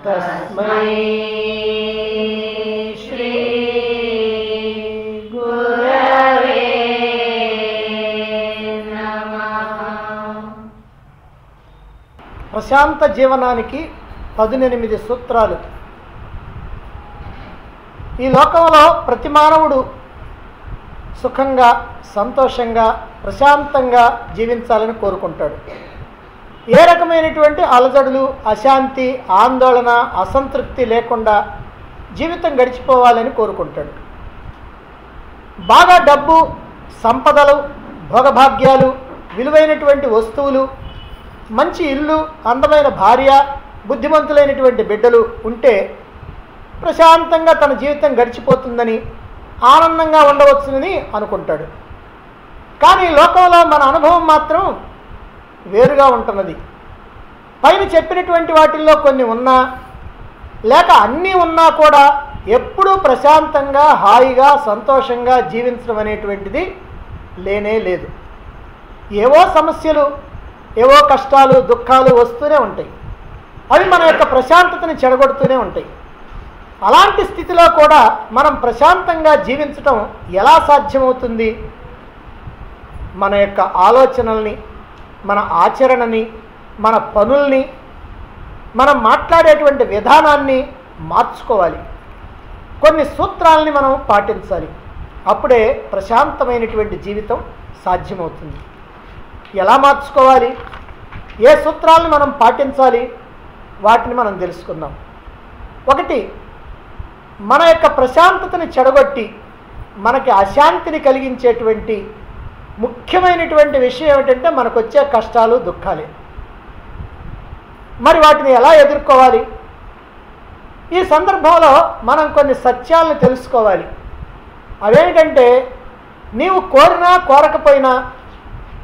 తస్మై శ్రీ గురవే నమః. ప్రశాంత జీవనానికి 18 సూత్రాలు. ఈ లోకంలో ప్రతి మానవుడు సుఖంగా, సంతోషంగా, ప్రశాంతంగా జీవించాలని కోరుకుంటాడు. ఏ రకమైనటువంటి అలజడులు, అశాంతి, ఆందోళన, అసంతృప్తి లేకుండా జీవితం గడిచిపోవాలని కోరుకుంటాడు. బాగా డబ్బు, సంపదలు, భోగభాగ్యాలు, విలువైనటువంటి వస్తువులు, మంచి ఇల్లు, అందమైన భార్య, బుద్ధిమంతులైనటువంటి బిడ్డలు ఉంటే ప్రశాంతంగా తన జీవితం గడిచిపోతుందని, ఆనందంగా ఉండవచ్చునని అనుకుంటాడు. కానీ లోకంలో మన అనుభవం మాత్రం వేరుగా ఉంటున్నది. పైన చెప్పినటువంటి వాటిల్లో కొన్ని ఉన్నా లేక అన్నీ ఉన్నా కూడా ఎప్పుడూ ప్రశాంతంగా, హాయిగా, సంతోషంగా జీవించడం అనేటువంటిది లేనే లేదు. ఏవో సమస్యలు, ఏవో కష్టాలు, దుఃఖాలు వస్తూనే ఉంటాయి. అవి మన యొక్క ప్రశాంతతని చెడగొడుతూనే ఉంటాయి. అలాంటి స్థితిలో కూడా మనం ప్రశాంతంగా జీవించటం ఎలా సాధ్యమవుతుంది? మన యొక్క ఆలోచనల్ని, మన ఆచరణని, మన పనుల్ని, మనం మాట్లాడేటువంటి విధానాన్ని మార్చుకోవాలి. కొన్ని సూత్రాలని మనం పాటించాలి. అప్పుడే ప్రశాంతమైనటువంటి జీవితం సాధ్యమవుతుంది. ఎలా మార్చుకోవాలి? ఏ సూత్రాలను మనం పాటించాలి? వాటిని మనం తెలుసుకుందాం. ఒకటి, మన యొక్క ప్రశాంతతని చెడగొట్టి మనకి అశాంతిని కలిగించేటువంటి ముఖ్యమైనటువంటి విషయం ఏమిటంటే మనకు వచ్చే కష్టాలు, దుఃఖాలే. మరి వాటిని ఎలా ఎదుర్కోవాలి? ఈ సందర్భంలో మనం కొన్ని సత్యాలను తెలుసుకోవాలి. అవేమిటంటే, నీవు కోరినా కోరకపోయినా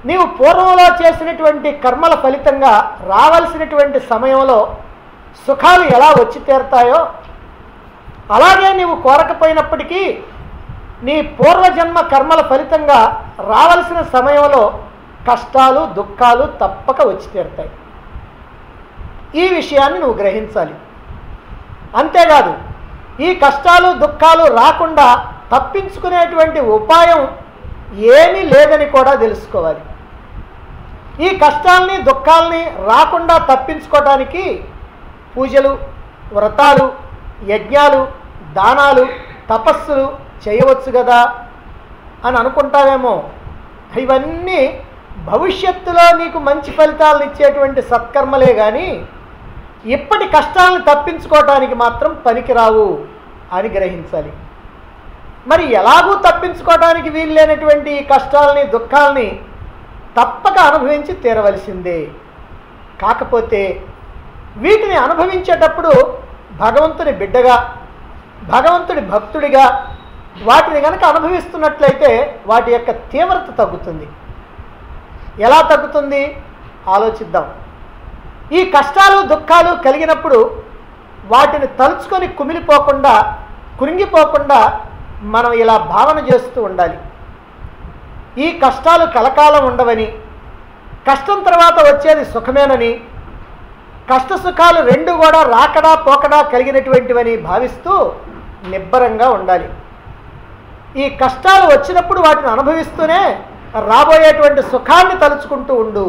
నీవు పూర్వంలో చేసినటువంటి కర్మల ఫలితంగా రావాల్సినటువంటి సమయంలో సుఖాలు ఎలా వచ్చి తీరుతాయో, అలాగే నీవు కోరకపోయినప్పటికీ నీ పూర్వజన్మ కర్మల ఫలితంగా రావాల్సిన సమయంలో కష్టాలు, దుఃఖాలు తప్పక వచ్చి తీరుతాయి. ఈ విషయాన్ని నువ్వు గ్రహించాలి. అంతేకాదు, ఈ కష్టాలు, దుఃఖాలు రాకుండా తప్పించుకునేటువంటి ఉపాయం ఏమీ లేదని కూడా తెలుసుకోవాలి. ఈ కష్టాలని, దుఃఖాలని రాకుండా తప్పించుకోవడానికి పూజలు, వ్రతాలు, యజ్ఞాలు, దానాలు, తపస్సులు చేయవచ్చు కదా అని అనుకుంటావేమో. ఇవన్నీ భవిష్యత్తులో నీకు మంచి ఫలితాలను ఇచ్చేటువంటి సత్కర్మలే కానీ ఇప్పటి కష్టాలను తప్పించుకోవటానికి మాత్రం పనికిరావు అని గ్రహించాలి. మరి ఎలాగూ తప్పించుకోవడానికి వీలు లేనటువంటి ఈ కష్టాలని, దుఃఖాలని తప్పక అనుభవించి తీరవలసిందే. కాకపోతే వీటిని అనుభవించేటప్పుడు భగవంతుని బిడ్డగా, భగవంతుడి భక్తుడిగా వాటిని కనుక అనుభవిస్తున్నట్లయితే వాటి యొక్క తీవ్రత తగ్గుతుంది. ఎలా తగ్గుతుంది ఆలోచిద్దాం. ఈ కష్టాలు, దుఃఖాలు కలిగినప్పుడు వాటిని తలుచుకొని కుమిలిపోకుండా, కృంగిపోకుండా మనం ఇలా భావన చేస్తూ ఉండాలి. ఈ కష్టాలు కలకాలం ఉండవని, కష్టం తర్వాత వచ్చేది సుఖమేనని, కష్ట సుఖాలు రెండు కూడా రాకడా పోకడా కలిగినటువంటివని భావిస్తూ నిబ్బరంగా ఉండాలి. ఈ కష్టాలు వచ్చినప్పుడు వాటిని అనుభవిస్తూనే రాబోయేటువంటి సుఖాన్ని తలుచుకుంటూ ఉండు.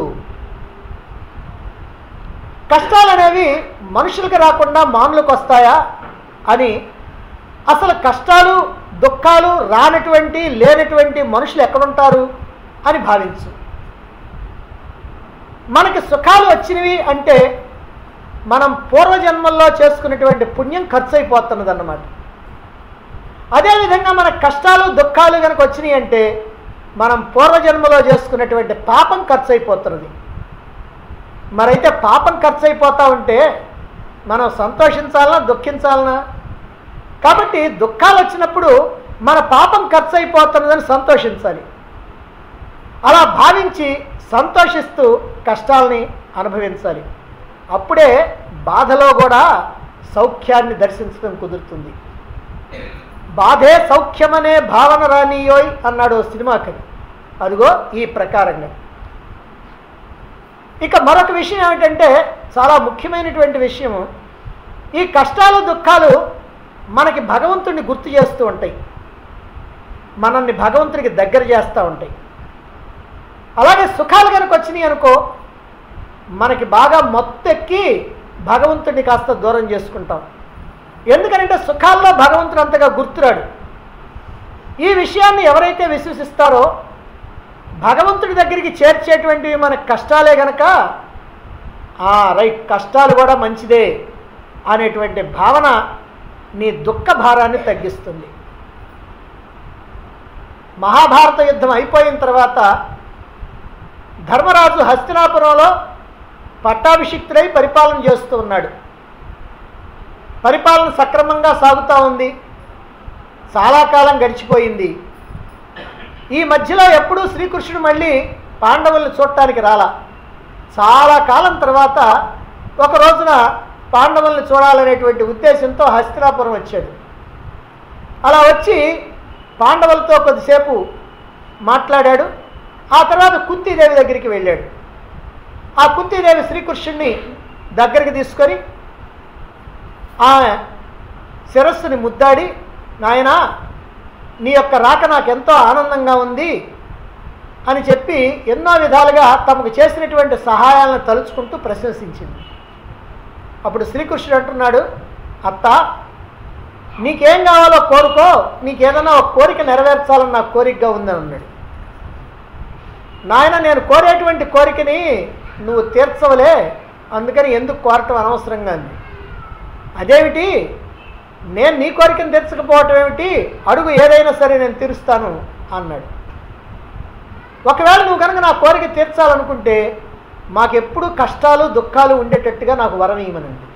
కష్టాలు అనేవి మనుషులకు రాకుండా మానులకు వస్తాయా అని, అసలు కష్టాలు, దుఃఖాలు రానటువంటి, లేనటువంటి మనుషులు ఎక్కడుంటారు అని భావించు. మనకి సుఖాలు వచ్చినవి అంటే మనం పూర్వజన్మల్లో చేసుకున్నటువంటి పుణ్యం ఖర్చు అయిపోతున్నదన్నమాట. అదేవిధంగా మన కష్టాలు, దుఃఖాలు కనుక వచ్చినాయి అంటే మనం పూర్వజన్మలో చేసుకున్నటువంటి పాపం ఖర్చు అయిపోతున్నది. మరైతే పాపం ఖర్చు అయిపోతూ ఉంటే మనం సంతోషించాలనా, దుఃఖించాలనా? కాబట్టి దుఃఖాలు వచ్చినప్పుడు మన పాపం ఖర్చు అయిపోతున్నదని సంతోషించాలి. అలా భావించి సంతోషిస్తూ కష్టాలని అనుభవించాలి. అప్పుడే బాధలో కూడా సౌఖ్యాన్ని దర్శించడం కుదురుతుంది. బాధే సౌఖ్యమనే భావన రానియోయ్ అన్నాడు సినిమా కవి. అదిగో ఈ ప్రకారంగా. ఇక మరొక విషయం ఏమిటంటే, చాలా ముఖ్యమైనటువంటి విషయం, ఈ కష్టాలు దుఃఖాలు మనకి భగవంతుడిని గుర్తు చేస్తూ ఉంటాయి, మనల్ని భగవంతుడికి దగ్గర చేస్తూ ఉంటాయి. అలాగే సుఖాలు కనుక వచ్చినాయి అనుకో, మనకి బాగా మొత్తెక్కి భగవంతుడిని కాస్త దూరం చేసుకుంటాం. ఎందుకంటే సుఖాల్లో భగవంతుడు అంతగా గుర్తురాడు. ఈ విషయాన్ని ఎవరైతే విశ్వసిస్తారో భగవంతుడి దగ్గరికి చేర్చేటువంటివి మనకు కష్టాలే గనక, రైట్, కష్టాలు కూడా మంచిదే అనేటువంటి భావన నీ దుఃఖ భారాన్ని తగ్గిస్తుంది. మహాభారత యుద్ధం అయిపోయిన తర్వాత ధర్మరాజు హస్తినాపురంలో పట్టాభిషిక్తుడై పరిపాలన చేస్తూ ఉన్నాడు. పరిపాలన సక్రమంగా సాగుతూ ఉంది. చాలా కాలం గడిచిపోయింది. ఈ మధ్యలో ఎప్పుడూ శ్రీకృష్ణుడు మళ్ళీ పాండవుల్ని చూడటానికి రాలా. చాలా కాలం తర్వాత ఒక రోజున పాండవుల్ని చూడాలనేటువంటి ఉద్దేశంతో హస్తినాపురం వచ్చాడు. అలా వచ్చి పాండవులతో కొద్దిసేపు మాట్లాడాడు. ఆ తర్వాత కుంతీదేవి దగ్గరికి వెళ్ళాడు. ఆ కుంతీదేవి శ్రీకృష్ణుడిని దగ్గరికి తీసుకొని ఆమె శిరస్సుని ముద్దాడి, నాయనా నీ యొక్క రాక నాకెంతో ఆనందంగా ఉంది అని చెప్పి ఎన్నో విధాలుగా తమకు చేసినటువంటి సహాయాలను తలుచుకుంటూ ప్రశంసించింది. అప్పుడు శ్రీకృష్ణుడు అంటున్నాడు, అత్త నీకేం కావాలో కోరుకో, నీకేదైనా ఒక కోరిక నెరవేర్చాలని నాకు కోరికగా ఉందని అన్నాడు. నాయన నేను కోరేటువంటి కోరికని నువ్వు తీర్చవలే, అందుకని ఎందుకు కోరటం అనవసరంగా అంది. అదేమిటి, నేను నీ కోరికను తీర్చకపోవటం ఏమిటి, అడుగు ఏదైనా సరే నేను తీరుస్తాను అన్నాడు. ఒకవేళ నువ్వు కనుక నా కోరిక తీర్చాలనుకుంటే మాకెప్పుడు కష్టాలు దుఃఖాలు ఉండేటట్టుగా నాకు వరం ఇవ్వమనండి.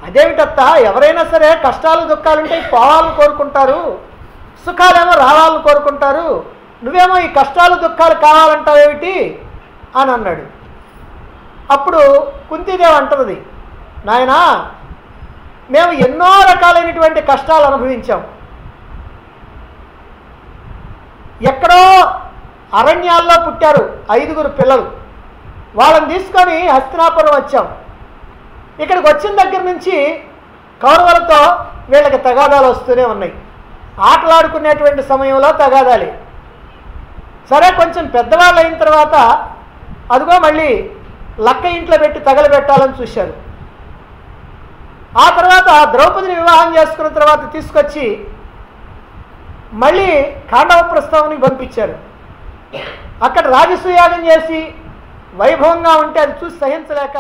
అదేమిటత్తా, ఎవరైనా సరే కష్టాలు దుఃఖాలు ఉంటే పోవాలని కోరుకుంటారు, సుఖాలేమో రావాలని కోరుకుంటారు, నువ్వేమో ఈ కష్టాలు దుఃఖాలు కావాలంటావేమిటి అని అన్నాడు. అప్పుడు కుంతీదేవి అంటున్నది, నాయనా మేము ఎన్నో రకాలైనటువంటి కష్టాలు అనుభవించాం. ఎక్కడో అరణ్యాల్లో పుట్టారు 5 పిల్లలు, వాళ్ళని తీసుకొని హస్తినాపురం వచ్చాం. ఇక్కడికి వచ్చిన దగ్గర నుంచి కౌరవులతో వీళ్ళకి తగాదాలు వస్తూనే ఉన్నాయి. ఆటలాడుకునేటువంటి సమయంలో తగాదాలి. సరే కొంచెం పెద్దవాళ్ళు అయిన తర్వాత అదిగో మళ్ళీ లక్క ఇంట్లో పెట్టి తగలబెట్టాలని చూశారు. ఆ తర్వాత ద్రౌపదిని వివాహం చేసుకున్న తర్వాత తీసుకొచ్చి మళ్ళీ ఖాండవ ప్రస్థానానికి పంపించారు. అక్కడ రాజసూయాగం చేసి వైభవంగా ఉంటే అది చూసి సహించలేక